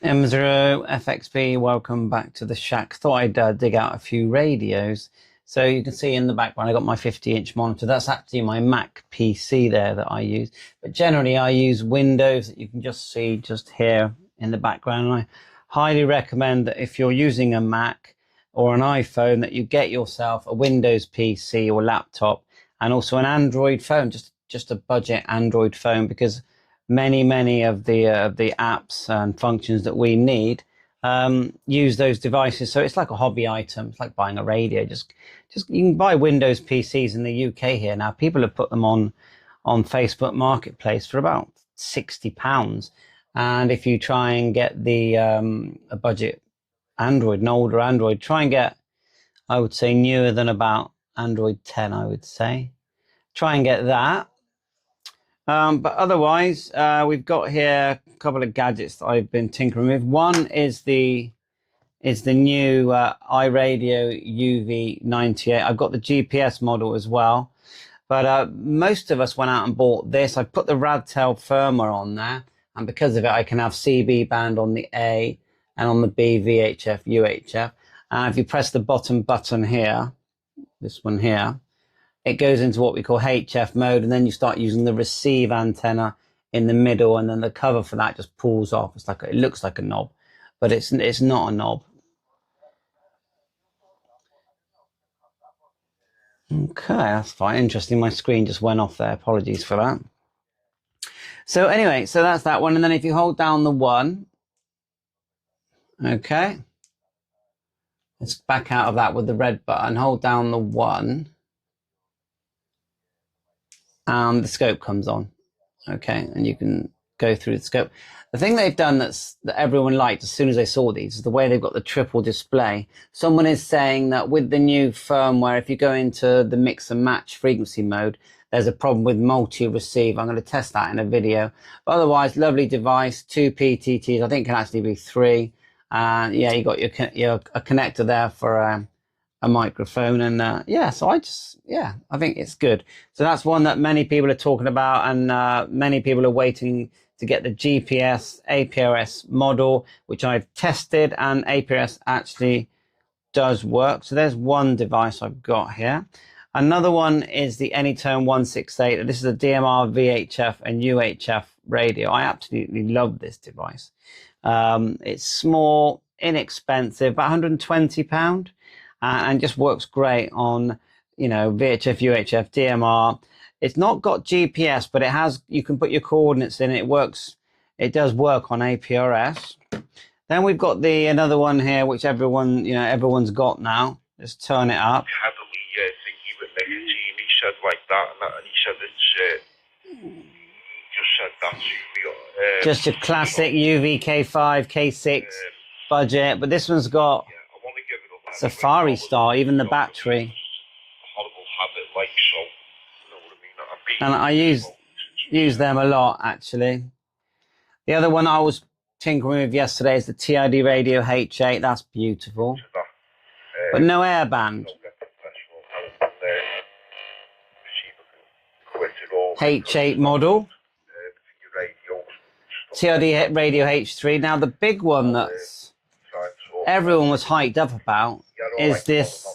M0FXB, welcome back to the shack. Thought I'd dig out a few radios. So you can see in the background I got my 50-inch monitor. That's actually my Mac PC there that I use. But generally I use Windows that you can just see just here in the background. And I highly recommend that if you're using a Mac or an iPhone that you get yourself a Windows PC or laptop and also an Android phone, just a budget Android phone, because many of the apps and functions that we need use those devices. So it's like a hobby item. It's like buying a radio. Just you can buy Windows PCs in the UK here now. People have put them on Facebook Marketplace for about £60. And if you try and get the a budget Android, an older Android, try and get, I would say, newer than about Android 10, I would say. Try and get that. But otherwise, we've got here a couple of gadgets that I've been tinkering with. One is the new iRadio UV98. I've got the GPS model as well. But most of us went out and bought this. I put the Radtel firmware on there. And because of it, I can have CB band on the A and on the B, VHF, UHF. And if you press the bottom button here, this one here, it goes into what we call HF mode, and then you start using the receive antenna in the middle, and then the cover for that just pulls off. It's like, it looks like a knob, but it's not a knob. Okay, that's fine. Interesting. My screen just went off there. Apologies for that. So anyway, so that's that one. And then if you hold down the one, okay, let's back out of that with the red button. Hold down the one. And the scope comes on, okay, and you can go through the scope. The thing they've done that everyone liked as soon as they saw these is the way they've got the triple display. Someone is saying that with the new firmware, if you go into the mix and match frequency mode, there's a problem with multi-receive. I'm going to test that in a video. But otherwise, lovely device, 2 PTTs. I think it can actually be 3. And yeah, you got your a connector there for a microphone, and yeah, so I think it's good. So that's one that many people are talking about, and many people are waiting to get the GPS APRS model, which I've tested, and APRS actually does work. So there's one device I've got here. Another one is the Anytone 168. This is a DMR VHF and UHF radio. I absolutely love this device. It's small, inexpensive, about £120. And just works great on, you know, VHF, UHF, DMR. It's not got GPS, but it has, you can put your coordinates in. It works, it does work on APRS. Then we've got another one here, which everyone's got now. Just turn it up. Had a wee thingy with nicotine, he said like that, and he said it's, just said that to me. Just a classic UV-K5, K6 budget, but this one's got Safari Star, even the battery. Horrible habit, like, so, you know what I mean? And I use them a lot, actually. The other one I was tinkering with yesterday is the TID Radio H8. That's beautiful. But no airband. H8 model. TID Radio H3. Now the big one that's everyone was hyped up about is this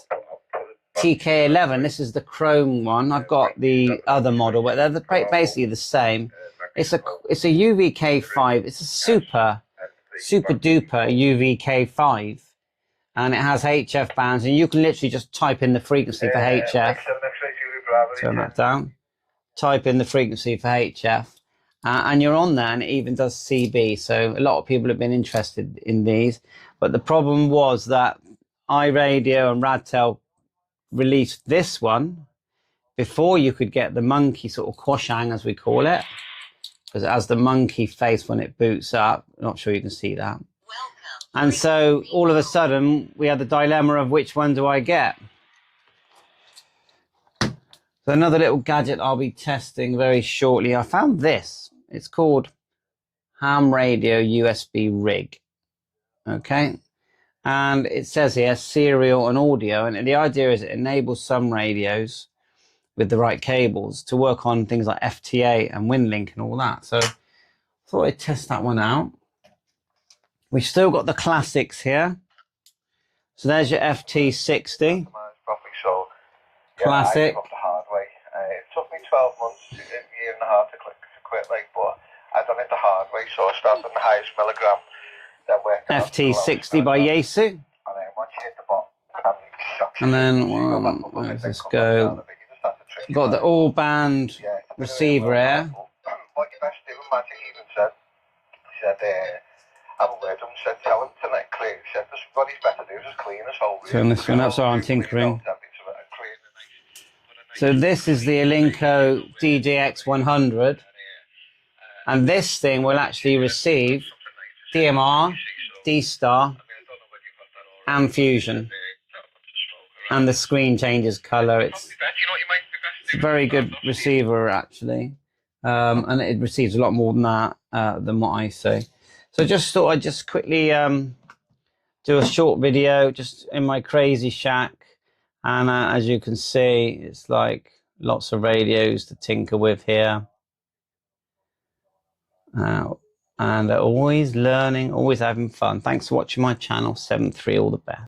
TK11. This is the chrome one. I've got the other model, but they're basically the same. It's a UV-K5. It's a super duper UV-K5, and it has HF bands, and you can literally just type in the frequency for HF. Turn that down. Type in the frequency for HF, and you're on there, and it even does CB. So a lot of people have been interested in these. But the problem was that iRadio and Radtel released this one before you could get the monkey sort of quashang, as we call it, because it has the monkey face when it boots up. I'm not sure you can see that. And so all of a sudden we had the dilemma of which one do I get? So another little gadget I'll be testing very shortly. I found this. It's called Ham Radio USB Rig. Okay, and it says here serial and audio, and the idea is it enables some radios with the right cables to work on things like FTA and WinLink and all that. So I thought I'd test that one out. We've still got the classics here. So there's your FT60. Properly, so Classic. I gave up the hard way. It took me 12 months, a year and a half to quit, like, but I done it the hard way. So I started on the highest milligram, then worked FT60 by Yaesu. And then once you hit the bottom, and then let's just go. Got the all band receiver here. What you best do, Magic even said, he said, have a word with him, said, tell him to let clear. He said, what he's better do is just clean this whole room. Turn this one up, so I'm tinkering. So this is the Alinco DJX100. And this thing will actually receive DMR, D-Star, and Fusion. And the screen changes colour. It's a very good receiver, actually. And it receives a lot more than that, than what I say. So just thought I'd just quickly do a short video just in my crazy shack. And as you can see, it's like lots of radios to tinker with here. And always learning, always having fun. Thanks for watching my channel, 7-3, all the best.